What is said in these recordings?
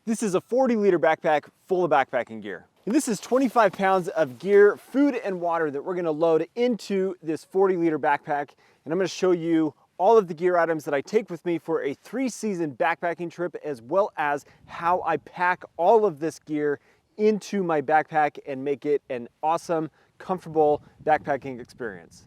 This is a 40-liter backpack full of backpacking gear. And this is 25 pounds of gear, food, and water that we're gonna load into this 40-liter backpack. And I'm gonna show you all of the gear items that I take with me for a 3-season backpacking trip, as well as how I pack all of this gear into my backpack and make it an awesome, comfortable backpacking experience.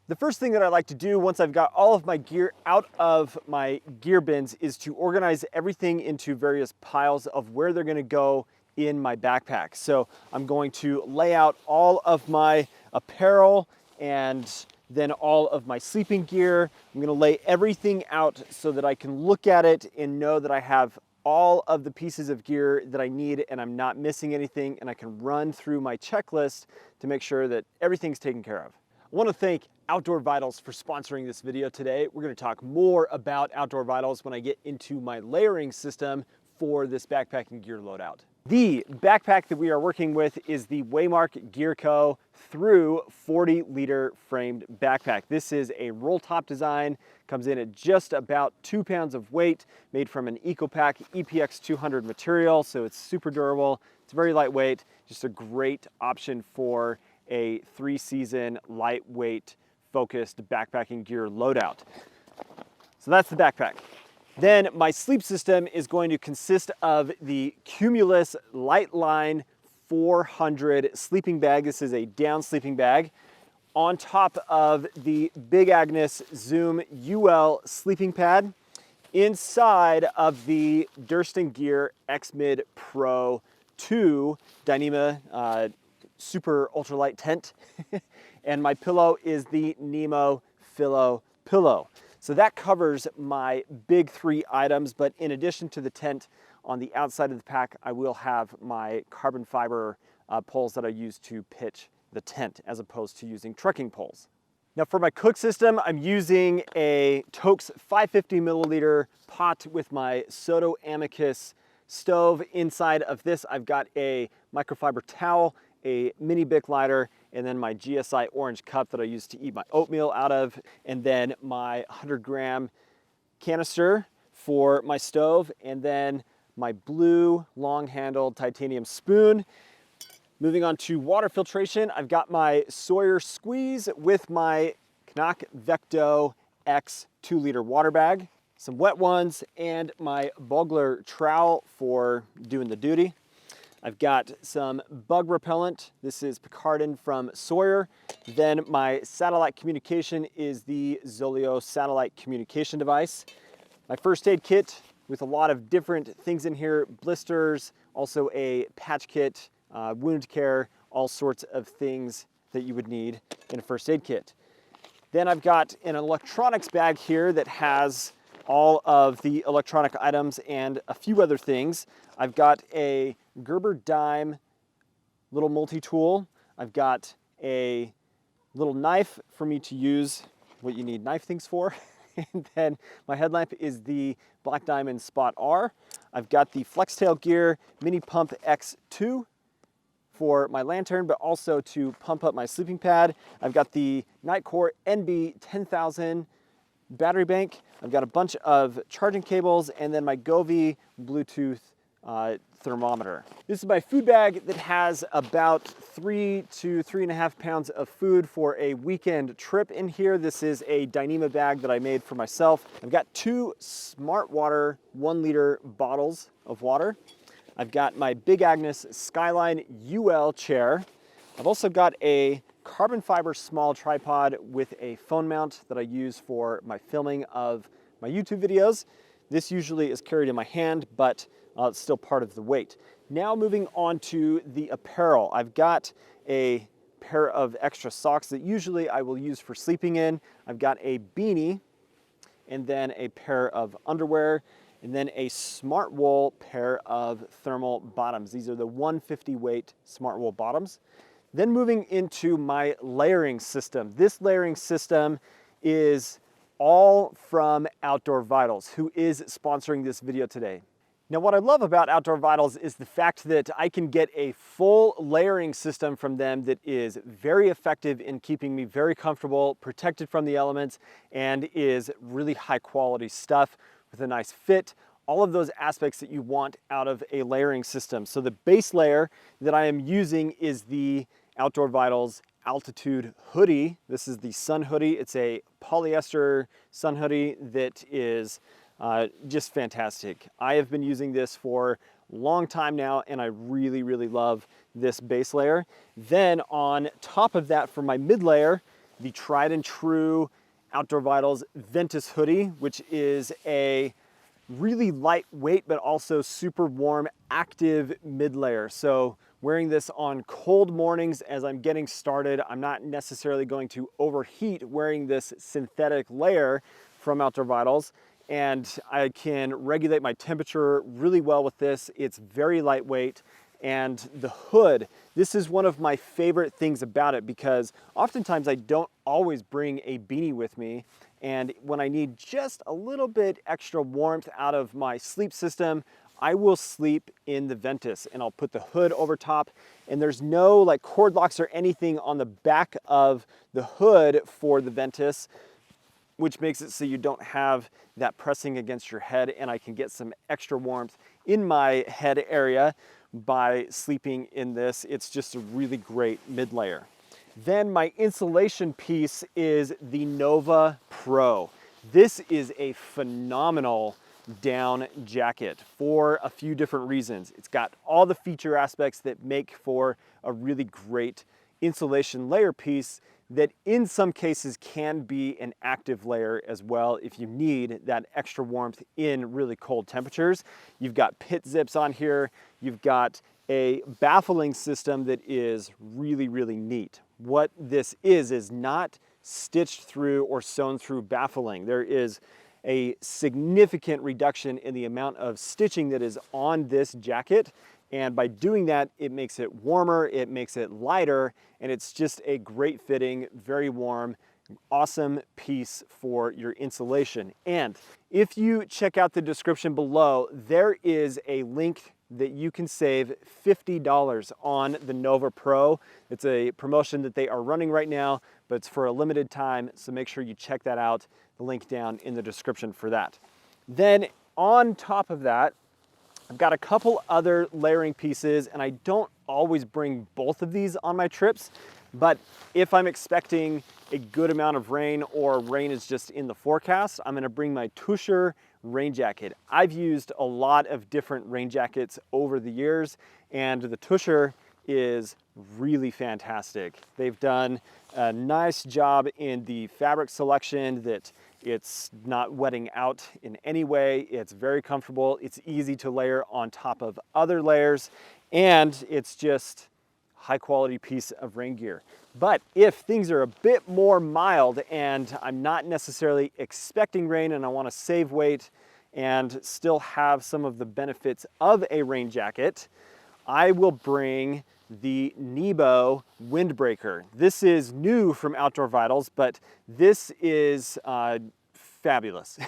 The first thing that I like to do once I've got all of my gear out of my gear bins is to organize everything into various piles of where they're gonna go in my backpack. So I'm going to lay out all of my apparel and then all of my sleeping gear. I'm gonna lay everything out so that I can look at it and know that I have all of the pieces of gear that I need and I'm not missing anything, and I can run through my checklist to make sure that everything's taken care of. I want to thank Outdoor Vitals for sponsoring this video today. We're going to talk more about Outdoor Vitals when I get into my layering system for this backpacking gear loadout. The backpack that we are working with is the Waymark Gear Co. through 40-liter framed backpack. This is a roll top design, comes in at just about 2 pounds of weight, made from an EcoPack EPX 200 material, so it's super durable, it's very lightweight, just a great option for a 3-season lightweight focused backpacking gear loadout. So that's the backpack. Then my sleep system is going to consist of the Cumulus Lightline 400 sleeping bag. This is a down sleeping bag on top of the Big Agnes Zoom UL sleeping pad inside of the Durston X-Mid Pro 2 Dyneema super ultralight tent. And my pillow is the Nebo pillow. So that covers my big 3 items, but in addition to the tent, on the outside of the pack, I will have my carbon fiber poles that I use to pitch the tent, as opposed to using trekking poles. Now for my cook system, I'm using a Toaks 550 milliliter pot with my Soto Amicus stove. Inside of this, I've got a microfiber towel, a mini Bic lighter, and then my GSI orange cup that I use to eat my oatmeal out of, and then my 100-gram canister for my stove, and then my blue long-handled titanium spoon. Moving on to water filtration, I've got my Sawyer Squeeze with my Knack Vecto X 2-liter water bag, some wet ones, and my Bogler trowel for doing the duty. I've got some bug repellent. This is Picardin from Sawyer. Then my satellite communication is the Zoleo satellite communication device. My first aid kit with a lot of different things in here, blisters, also a patch kit, wound care, all sorts of things that you would need in a first aid kit. Then I've got an electronics bag here that has all of the electronic items and a few other things. I've got a Gerber dime little multi-tool. I've got a little knife for me to use what you need knife things for. And then my headlamp is the Black Diamond Spot R. I've got the Flextail Gear Mini Pump X2 for my lantern, but also to pump up my sleeping pad. I've got the Nightcore NB 10,000 battery bank. I've got a bunch of charging cables, and then my Govee Bluetooth thermometer. This is my food bag that has about 3 to 3.5 pounds of food for a weekend trip in here. This is a Dyneema bag that I made for myself. I've got 2 Smart Water 1-liter bottles of water. I've got my Big Agnes Skyline UL chair. I've also got a carbon fiber small tripod with a phone mount that I use for my filming of my YouTube videos. This usually is carried in my hand, but it's still part of the weight. Now moving on to the apparel. I've got a pair of extra socks that usually I will use for sleeping in. I've got a beanie, and then a pair of underwear, and then a Smart Wool pair of thermal bottoms. These are the 150 weight Smart Wool bottoms. Then moving into my layering system. This layering system is all from Outdoor Vitals, who is sponsoring this video today. Now, what I love about Outdoor Vitals is the fact that I can get a full layering system from them that is very effective in keeping me very comfortable, protected from the elements, and is really high quality stuff with a nice fit. all of those aspects that you want out of a layering system. So the base layer that I am using is the Outdoor Vitals Altitude hoodie. This is the sun hoodie. It's a polyester sun hoodie that is just fantastic. I have been using this for a long time now, and I really, really love this base layer. Then on top of that, for my mid layer, the tried and true Outdoor Vitals Ventus hoodie, which is a really lightweight but also super warm active mid layer. So wearing this on cold mornings as I'm getting started, I'm not necessarily going to overheat wearing this synthetic layer from Outdoor Vitals, and I can regulate my temperature really well with this. It's very lightweight. And the hood, this is one of my favorite things about it, because oftentimes I don't always bring a beanie with me. And when I need just a little bit extra warmth out of my sleep system, I will sleep in the Ventus, and I'll put the hood over top, and there's no like cord locks or anything on the back of the hood for the Ventus, which makes it so you don't have that pressing against your head, and I can get some extra warmth in my head area by sleeping in this. It's just a really great mid layer. Then my insulation piece is the Nebo Pro. This is a phenomenal down jacket for a few different reasons. It's got all the feature aspects that make for a really great insulation layer piece that in some cases can be an active layer as well if you need that extra warmth in really cold temperatures. You've got pit zips on here. You've got a baffling system that is really, really neat. What this is not stitched through or sewn through baffling. There is a significant reduction in the amount of stitching that is on this jacket. And by doing that, it makes it warmer, it makes it lighter, and it's just a great fitting, very warm, awesome piece for your insulation. And if you check out the description below, there is a link that you can save $50 on the Nebo Pro. It's a promotion that they are running right now, but it's for a limited time, so make sure you check that out. The link down in the description for that. Then on top of that, I've got a couple other layering pieces, and I don't always bring both of these on my trips, but if I'm expecting a good amount of rain or rain is just in the forecast, I'm gonna bring my Tusher rain jacket. I've used a lot of different rain jackets over the years, and the Tusher is really fantastic. They've done a nice job in the fabric selection, that it's not wetting out in any way. It's very comfortable. It's easy to layer on top of other layers, and it's just high quality piece of rain gear. But if things are a bit more mild and I'm not necessarily expecting rain and I want to save weight and still have some of the benefits of a rain jacket, I will bring the Nebo Windbreaker. This is new from Outdoor Vitals, but this is fabulous.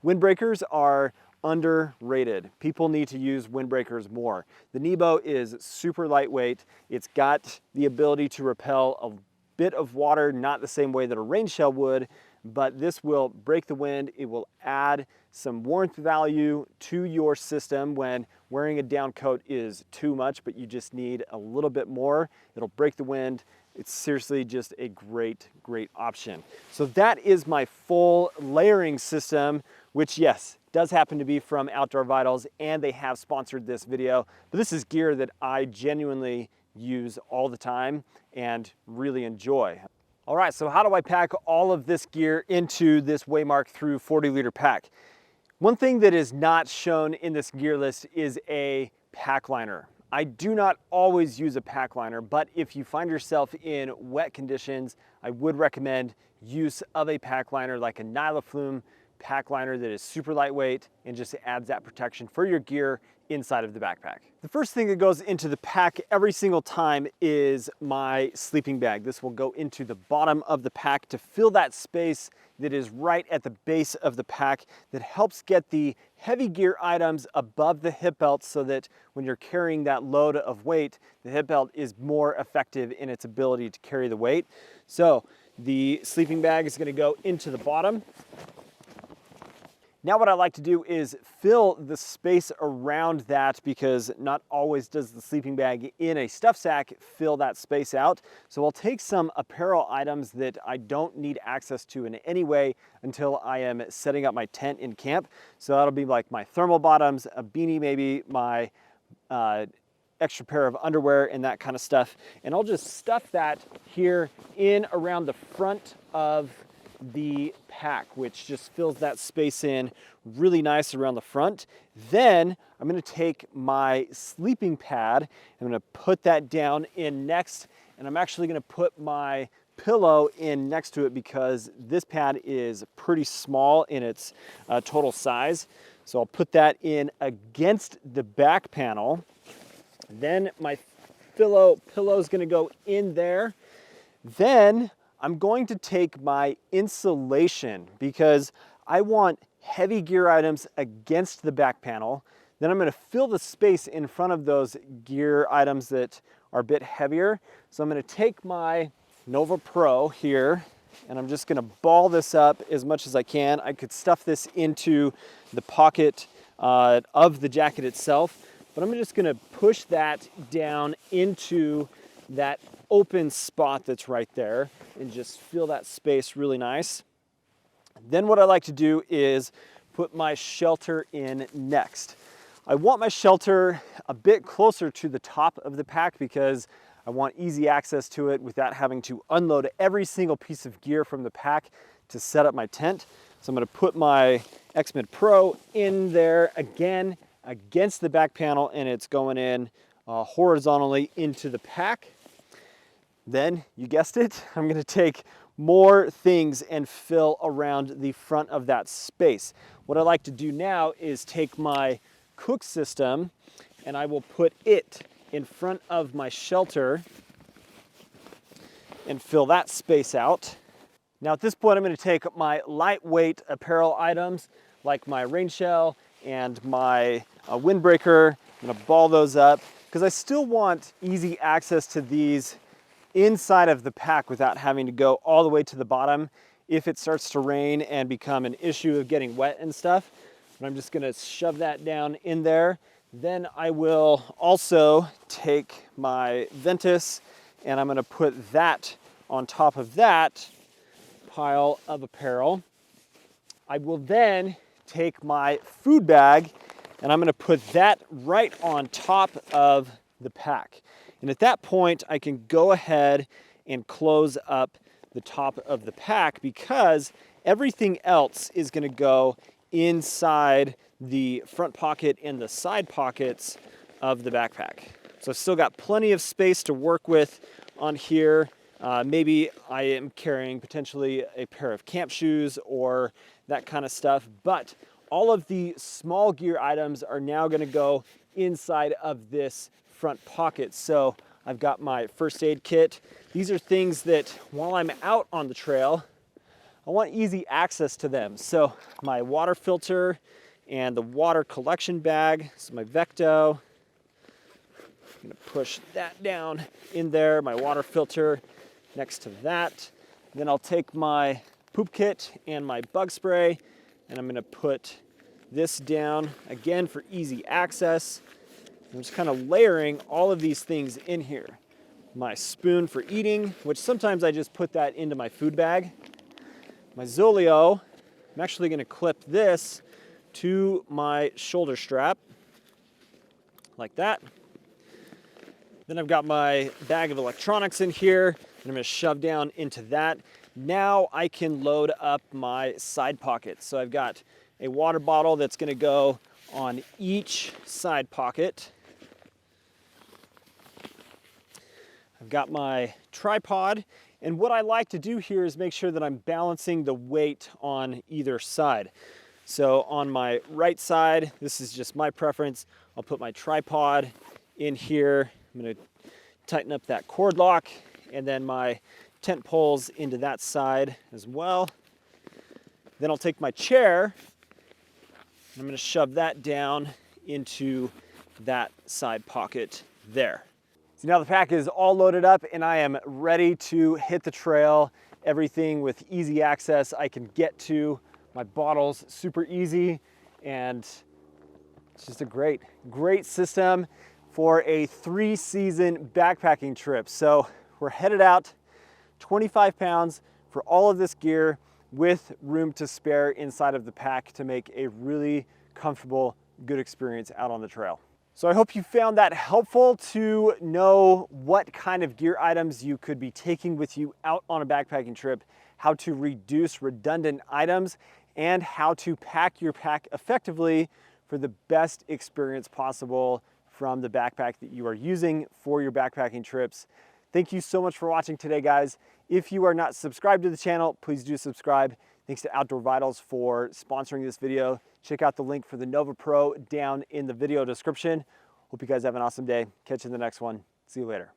Windbreakers are underrated. People need to use windbreakers more. The Nebo is super lightweight. It's got the ability to repel a bit of water, not the same way that a rain shell would, but this will break the wind. It will add some warmth value to your system when wearing a down coat is too much, but you just need a little bit more. It'll break the wind. It's seriously just a great, great option. So that is my full layering system, which yes, does happen to be from Outdoor Vitals, and they have sponsored this video. But this is gear that I genuinely use all the time and really enjoy. All right, so how do I pack all of this gear into this Waymark through 40-liter pack? One thing that is not shown in this gear list is a pack liner. I do not always use a pack liner, but if you find yourself in wet conditions, I would recommend use of a pack liner like a Nylaflume pack liner that is super lightweight and just adds that protection for your gear inside of the backpack. The first thing that goes into the pack every single time is my sleeping bag. This will go into the bottom of the pack to fill that space that is right at the base of the pack, that helps get the heavy gear items above the hip belt, so that when you're carrying that load of weight, the hip belt is more effective in its ability to carry the weight. So the sleeping bag is going to go into the bottom. Now what I like to do is fill the space around that, because not always does the sleeping bag in a stuff sack fill that space out. So I'll take some apparel items that I don't need access to in any way until I am setting up my tent in camp. So that'll be like my thermal bottoms, a beanie maybe, my extra pair of underwear and that kind of stuff. And I'll just stuff that here in around the front of the pack, which just fills that space in really nice around the front. Then I'm going to take my sleeping pad, I'm going to put that down in next, and I'm actually going to put my pillow in next to it because this pad is pretty small in its total size. So I'll put that in against the back panel. Then my pillow is going to go in there. Then I'm going to take my insulation because I want heavy gear items against the back panel. Then I'm going to fill the space in front of those gear items that are a bit heavier. So I'm going to take my Nebo Pro here and I'm just going to ball this up as much as I can. I could stuff this into the pocket of the jacket itself, but I'm just going to push that down into that open spot that's right there and just fill that space really nice. Then what I like to do is put my shelter in next. I want my shelter a bit closer to the top of the pack because I want easy access to it without having to unload every single piece of gear from the pack to set up my tent. So I'm going to put my X-Mid Pro in there again against the back panel, and it's going in horizontally into the pack. Then, you guessed it, I'm going to take more things and fill around the front of that space. What I like to do now is take my cook system and I will put it in front of my shelter and fill that space out. Now at this point I'm going to take my lightweight apparel items like my rain shell and my windbreaker. I'm going to ball those up because I still want easy access to these inside of the pack without having to go all the way to the bottom if it starts to rain and become an issue of getting wet and stuff. But I'm just going to shove that down in there. Then I will also take my Ventus and I'm going to put that on top of that pile of apparel. I will then take my food bag and I'm going to put that right on top of the pack. And at that point, I can go ahead and close up the top of the pack because everything else is going to go inside the front pocket and the side pockets of the backpack. So I've still got plenty of space to work with on here. Maybe I am carrying potentially a pair of camp shoes or that kind of stuff, but all of the small gear items are now going to go inside of this front pocket. So I've got my first aid kit. These are things that while I'm out on the trail, I want easy access to them. So my water filter and the water collection bag. So my Vecto, I'm gonna push that down in there, my water filter next to that. Then I'll take my poop kit and my bug spray and I'm gonna put this down again for easy access. I'm just kind of layering all of these things in here. My spoon for eating, which sometimes I just put that into my food bag. My Zoleo, I'm actually going to clip this to my shoulder strap, like that. Then I've got my bag of electronics in here, and I'm going to shove down into that. Now I can load up my side pockets. So I've got a water bottle that's going to go on each side pocket. I've got my tripod, and what I like to do here is make sure that I'm balancing the weight on either side. So on my right side, this is just my preference, I'll put my tripod in here. I'm going to tighten up that cord lock, and then my tent poles into that side as well. Then I'll take my chair, and I'm going to shove that down into that side pocket there. So now the pack is all loaded up and I am ready to hit the trail. Everything with easy access. I can get to my bottles super easy, and it's just a great system for a 3-season backpacking trip. So we're headed out, 25 pounds for all of this gear with room to spare inside of the pack to make a really comfortable, good experience out on the trail. So I hope you found that helpful to know what kind of gear items you could be taking with you out on a backpacking trip, how to reduce redundant items, and how to pack your pack effectively for the best experience possible from the backpack that you are using for your backpacking trips. Thank you so much for watching today, guys. If you are not subscribed to the channel, please do subscribe. Thanks to Outdoor Vitals for sponsoring this video. Check out the link for the Nebo Pro down in the video description. Hope you guys have an awesome day. Catch you in the next one. See you later.